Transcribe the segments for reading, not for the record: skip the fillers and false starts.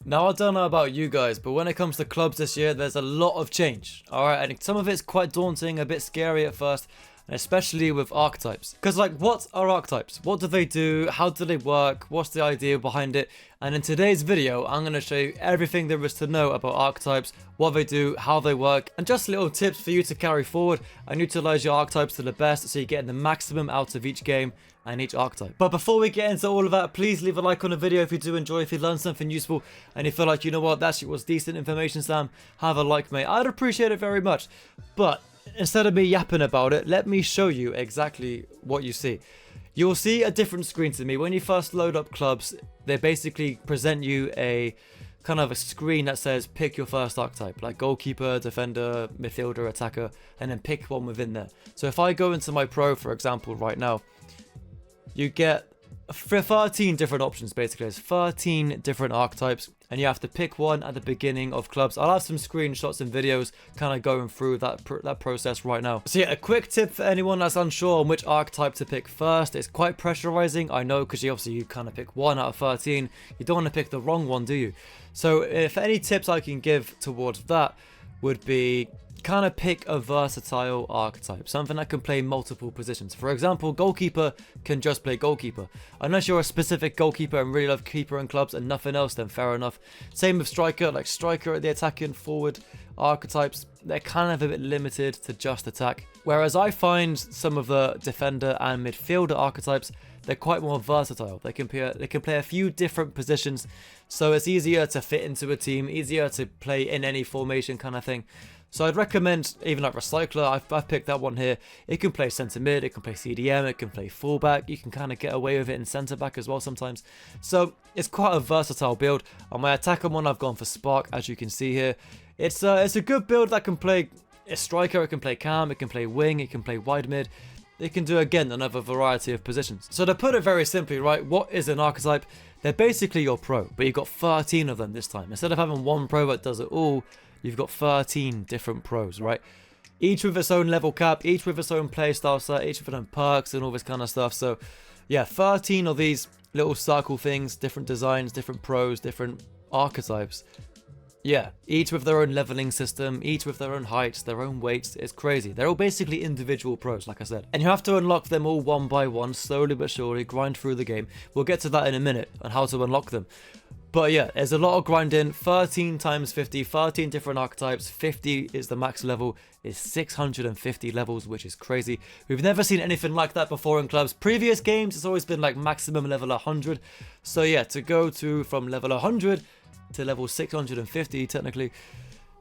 Now, I don't know about you guys, but when it comes to clubs this year, there's a lot of change. Alright, and some of it's quite daunting, a bit scary at first, and especially with archetypes. Because, like, what are archetypes? What do they do? How do they work? What's the idea behind it? And in today's video, I'm going to show you everything there is to know about archetypes, what they do, how they work, and just little tips for you to carry forward and utilize your archetypes to the best so you're getting the maximum out of each game and each archetype. But before we get into all of that, please leave a like on the video if you do enjoy, if you learned something useful, and you feel like, you know what, that shit was decent information, Sam, have a like, mate. I'd appreciate it very much. But instead of me yapping about it, let me show you exactly what you see. You'll see a different screen to me. When you first load up clubs, they basically present you a kind of a screen that says pick your first archetype, like goalkeeper, defender, midfielder, attacker, and then pick one within there. So if I go into my pro, for example, right now, you get 13 different options. Basically, there's 13 different archetypes, and you have to pick one at the beginning of clubs. I'll have some screenshots and videos kind of going through that process right now. So yeah, a quick tip for anyone that's unsure on which archetype to pick first. It's quite pressurizing, I know, because you kind of pick one out of 13. You don't want to pick the wrong one, do you? So if any tips I can give towards that would be kind of pick a versatile archetype, something that can play multiple positions. For example, goalkeeper can just play goalkeeper. Unless you're a specific goalkeeper and really love keeper and clubs and nothing else, then fair enough. Same with striker, like striker at the attacking forward archetypes, they're kind of a bit limited to just attack. Whereas I find some of the defender and midfielder archetypes, they're quite more versatile. They can play a few different positions, so it's easier to fit into a team, easier to play in any formation kind of thing. So I'd recommend even like Recycler. I've picked that one here. It can play centre mid, it can play CDM, it can play fullback. You can kind of get away with it in centre back as well sometimes. So it's quite a versatile build. On my attacker one, I've gone for Spark, as you can see here. It's a good build that can play a striker, it can play cam, it can play wing, it can play wide mid. It can do, again, another variety of positions. So to put it very simply, right, what is an archetype? They're basically your pro, but you've got 13 of them this time. Instead of having one pro that does it all, you've got 13 different pros, right? Each with its own level cap, each with its own playstyle set, each with its own perks and all this kind of stuff. So yeah, 13 of these little circle things, different designs, different pros, different archetypes. Yeah, each with their own leveling system, each with their own heights, their own weights. It's crazy. They're all basically individual pros, like I said. And you have to unlock them all one by one, slowly but surely, grind through the game. We'll get to that in a minute, on how to unlock them. But yeah, there's a lot of grinding. 13 times 50, 13 different archetypes. 50 is the max level. It's 650 levels, which is crazy. We've never seen anything like that before in clubs. Previous games, it's always been like maximum level 100. So yeah, to go from level 100 to level 650 technically,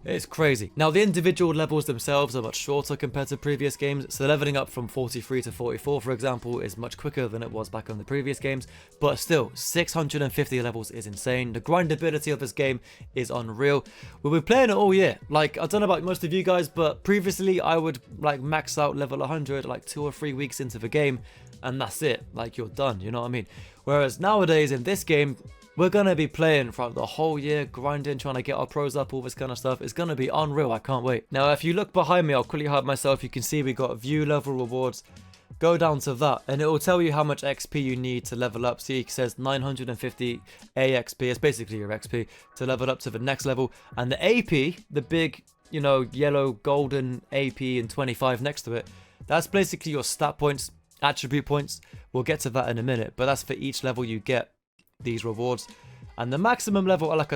it's crazy. Now the individual levels themselves are much shorter compared to previous games, so leveling up from 43 to 44, for example, is much quicker than it was back on the previous games, but still 650 levels is insane. The grindability of this game is unreal. We've been playing it all year. Like, I don't know about most of you guys, but previously I would like max out level 100 like 2 or 3 weeks into the game, and that's it. Like, you're done, you know what I mean? Whereas nowadays in this game, we're going to be playing throughout the whole year, grinding, trying to get our pros up, all this kind of stuff. It's going to be unreal. I can't wait. Now, if you look behind me, I'll quickly hide myself. You can see we got view level rewards. Go down to that, and it will tell you how much XP you need to level up. See, it says 950 AXP. It's basically your XP to level up to the next level. And the AP, the big, you know, yellow, golden AP and 25 next to it, that's basically your stat points, attribute points. We'll get to that in a minute, but that's for each level you get these rewards. And the maximum level, like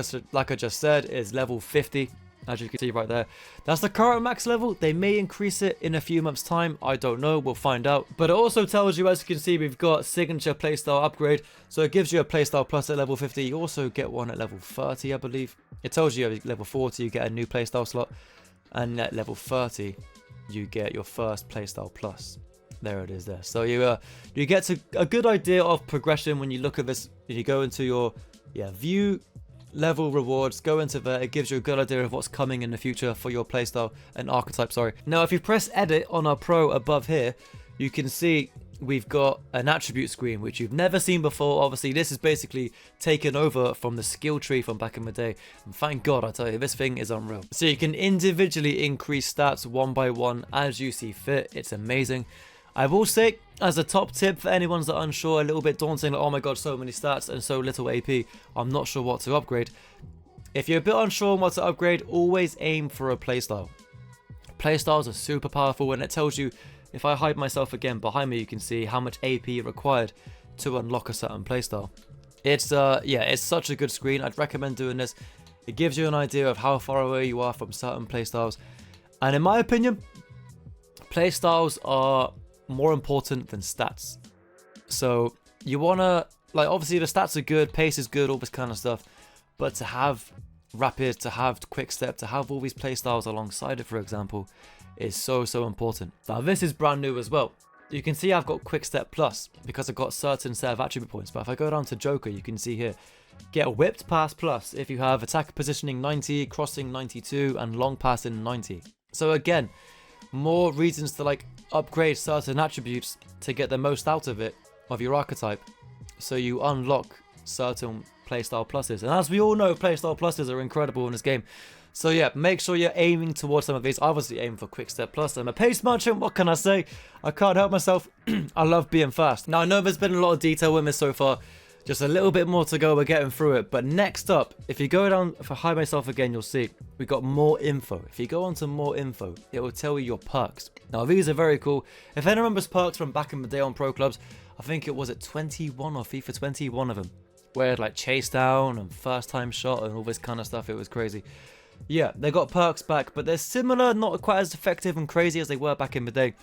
I just said, is level 50, as you can see right there. That's the current max level. They may increase it in a few months time, I don't know, we'll find out. But it also tells you, as you can see, we've got signature playstyle upgrade, so it gives you a playstyle plus at level 50. You also get one at level 30, I believe. It tells you at level 40 you get a new playstyle slot, and at level 30 you get your first playstyle plus. There it is there. So you get to a good idea of progression when you look at this. If you go into your view level rewards, go into there, it gives you a good idea of what's coming in the future for your playstyle and archetype, sorry. Now if you press edit on our pro above here, you can see we've got an attribute screen which you've never seen before. Obviously this is basically taken over from the skill tree from back in the day, and thank God, I tell you, this thing is unreal. So you can individually increase stats one by one as you see fit. It's amazing. I will say, as a top tip for anyone that are unsure, a little bit daunting, like, oh my god, so many stats and so little AP, I'm not sure what to upgrade. If you're a bit unsure on what to upgrade, always aim for a playstyle. Playstyles are super powerful, and it tells you, if I hide myself again behind me, you can see how much AP required to unlock a certain playstyle. It's yeah, it's such a good screen. I'd recommend doing this. It gives you an idea of how far away you are from certain playstyles. And in my opinion, playstyles are more important than stats. So you wanna, like, obviously the stats are good, pace is good, all this kind of stuff. But to have rapid, to have quick step, to have all these playstyles alongside it, for example, is so important. Now this is brand new as well. You can see I've got quick step plus because I've got certain set of attribute points. But if I go down to Joker, you can see here, get a whipped pass plus if you have attack positioning 90, crossing 92, and long passing 90. So again, more reasons to like upgrade certain attributes to get the most out of it, of your archetype, so you unlock certain playstyle pluses. And as we all know, playstyle pluses are incredible in this game. So yeah, make sure you're aiming towards some of these. Obviously aim for quick step plus. I'm a pace merchant, what can I say? I can't help myself. I love being fast. Now I know there's been a lot of detail in this so far, just a little bit more to go, we're getting through it. But next up, if you go down, if I hide myself again, you'll see we got more info. If you go on to more info, it will tell you your perks. Now these are very cool. If anyone remembers perks from back in the day on Pro Clubs, I think it was at 21 or FIFA 21 of them, where like chase down and first time shot and all this kind of stuff. It was crazy. Yeah, they got perks back, but they're similar, not quite as effective and crazy as they were back in the day.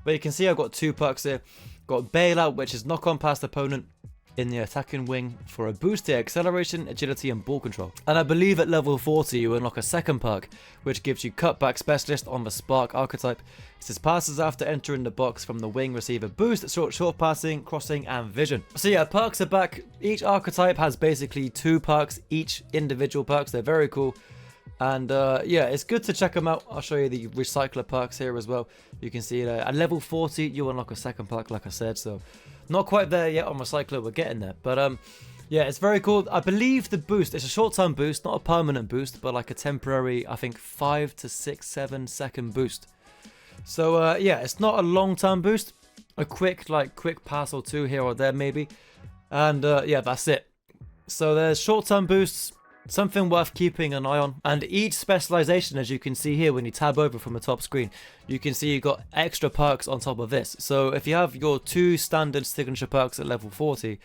But you can see I've got 2 perks here. Got Bailout, which is knock on past opponent in the attacking wing for a boost to acceleration, agility, and ball control. And I believe at level 40 you unlock a second perk, which gives you cutback specialist on the Spark archetype. It says passes after entering the box from the wing receive a boost, short passing, crossing, and vision. So yeah, perks are back. Each archetype has basically 2 perks, each individual perks. They're very cool. And yeah, it's good to check them out. I'll show you the recycler perks here as well. You can see that at level 40 you unlock a second perk, like I said. So not quite there yet on recycler, we're getting there. But yeah, it's very cool. I believe the boost, it's a short-term boost, not a permanent boost, but like a temporary, I think 5 to 6, 7 second boost. So yeah, it's not a long-term boost. A quick pass or 2 here or there maybe. And yeah, that's it. So there's short-term boosts, something worth keeping an eye on. And each specialization, as you can see here when you tab over from the top screen, you can see you've got extra perks on top of this. So if you have your 2 standard signature perks at level 40,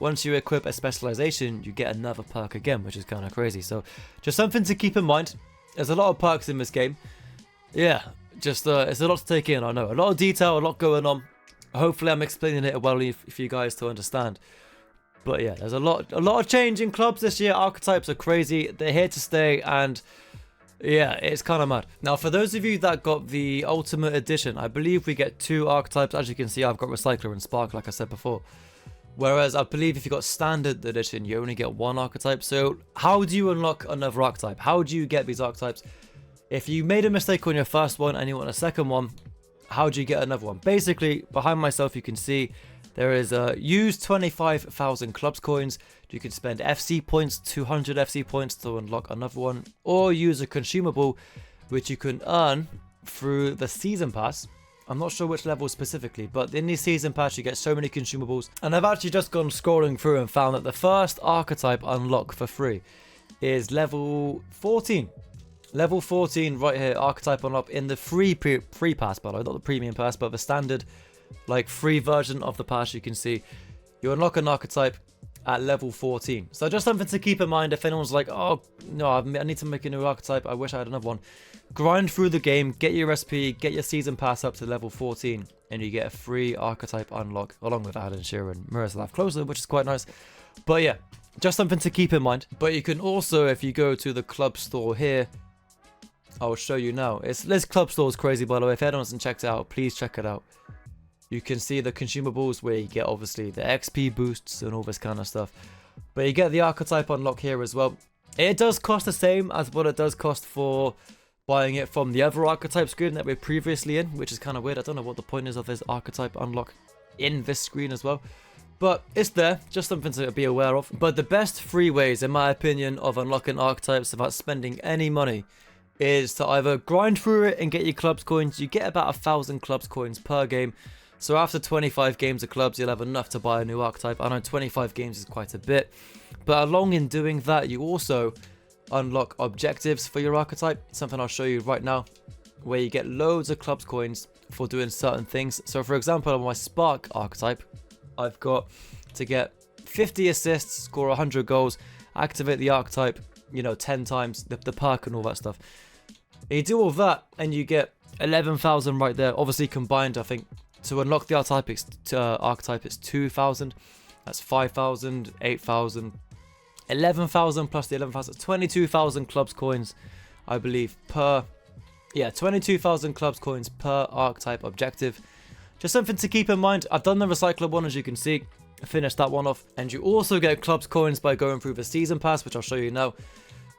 once you equip a specialization, you get another perk again, which is kind of crazy. So just something to keep in mind. There's a lot of perks in this game. Yeah, just it's a lot to take in, I know. A lot of detail, a lot going on. Hopefully I'm explaining it well for you guys to understand. But yeah, there's a lot of change in clubs this year. Archetypes are crazy. They're here to stay, and yeah, it's kind of mad. Now, for those of you that got the Ultimate Edition, I believe we get 2 archetypes. As you can see, I've got Recycler and Spark, like I said before. Whereas I believe if you got Standard Edition, you only get 1 archetype. So how do you unlock another archetype? How do you get these archetypes? If you made a mistake on your first one and you want a second one, how do you get another one? Basically, behind myself, you can see there is use 25,000 clubs coins. You can spend FC points, 200 FC points to unlock another one, or use a consumable which you can earn through the season pass. I'm not sure which level specifically, but in the season pass you get so many consumables. And I've actually just gone scrolling through and found that the first archetype unlock for free is level 14. Level 14 right here, archetype unlock in the free pass, by the way, not the premium pass, but the standard like free version of the pass. You can see you unlock an archetype at level 14. So just something to keep in mind if anyone's like, oh no, I need to make a new archetype, I wish I had another one. Grind through the game, get your SP, get your season pass up to level 14, and you get a free archetype unlock along with Alan Shearer and Miroslav Klose, which is quite nice. But yeah, just something to keep in mind. But you can also, if you go to the club store here, I'll show you now. This club store is crazy, by the way. If anyone hasn't checked it out, please check it out. You can see the consumables where you get obviously the XP boosts and all this kind of stuff. But you get the archetype unlock here as well. It does cost the same as what it does cost for buying it from the other archetype screen that we're previously in, which is kind of weird. I don't know what the point is of this archetype unlock in this screen as well. But it's there, just something to be aware of. But the best 3 ways, in my opinion, of unlocking archetypes without spending any money is to either grind through it and get your clubs coins. You get about 1,000 clubs coins per game. So after 25 games of clubs, you'll have enough to buy a new archetype. I know 25 games is quite a bit, but along in doing that, you also unlock objectives for your archetype, something I'll show you right now, where you get loads of clubs coins for doing certain things. So for example, on my Spark archetype, I've got to get 50 assists, score 100 goals, activate the archetype, you know, 10 times, the perk and all that stuff. And you do all that and you get 11,000 right there. Obviously combined, I think, to unlock the archetype, it's 2,000. That's 5,000, 8,000, 11,000 plus the 11,000, 22,000 clubs coins, I believe, per... Yeah, 22,000 clubs coins per archetype objective. Just something to keep in mind. I've done the recycler one, as you can see. I finished that one off. And you also get clubs coins by going through the season pass, which I'll show you now.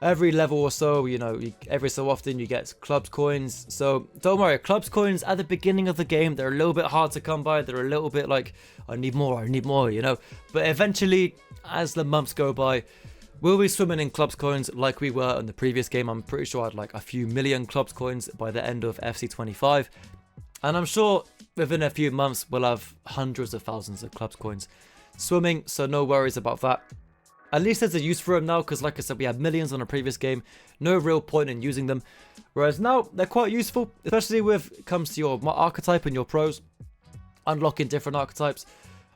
Every level or so, you know, every so often you get clubs coins. So don't worry, clubs coins at the beginning of the game, they're a little bit hard to come by. They're a little bit like, I need more, you know. But eventually, as the months go by, we'll be swimming in clubs coins like we were in the previous game. I'm pretty sure I had like a few million clubs coins by the end of FC25. And I'm sure within a few months, we'll have hundreds of thousands of clubs coins swimming. So no worries about that. At least there's a use for them now, because like I said, we had millions on a previous game. No real point in using them. Whereas now, they're quite useful, especially when it comes to your archetype and your pros. Unlocking different archetypes,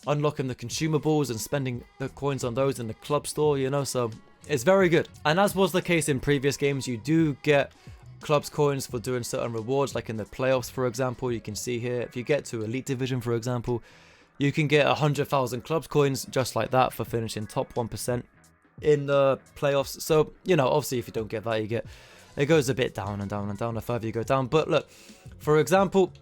unlocking the consumables and spending the coins on those in the club store, you know, so it's very good. And as was the case in previous games, you do get clubs coins for doing certain rewards, like in the playoffs, for example. You can see here, if you get to Elite Division, for example, you can get 100,000 clubs coins just like that for finishing top 1% in the playoffs. So, you know, obviously if you don't get that, it goes a bit down and down and down the further you go down. But look, for example,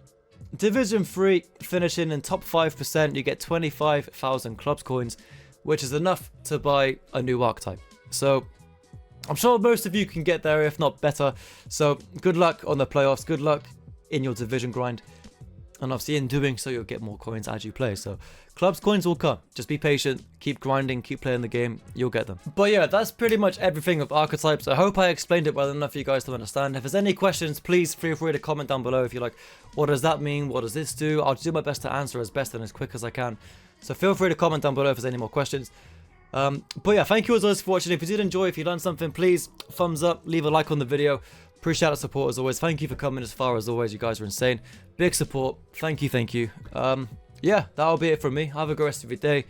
Division 3, finishing in top 5%, you get 25,000 clubs coins, which is enough to buy a new archetype. So I'm sure most of you can get there, if not better. So good luck on the playoffs, good luck in your division grind. And obviously in doing so, you'll get more coins as you play. So clubs coins will come. Just be patient, keep grinding, keep playing the game, you'll get them. But yeah, that's pretty much everything of archetypes. I hope I explained it well enough for you guys to understand. If there's any questions, please feel free to comment down below. If you're like, what does that mean? What does this do? I'll do my best to answer as best and as quick as I can. So feel free to comment down below if there's any more questions. But yeah, thank you as always for watching. If you did enjoy, if you learned something, please thumbs up, leave a like on the video. Appreciate the support as always. Thank you for coming as far as always. You guys are insane. Big support. Thank you, thank you. Yeah, that'll be it from me. Have a good rest of your day.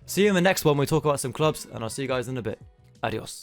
See you in the next one. We talk about some clubs, and I'll see you guys in a bit. Adios.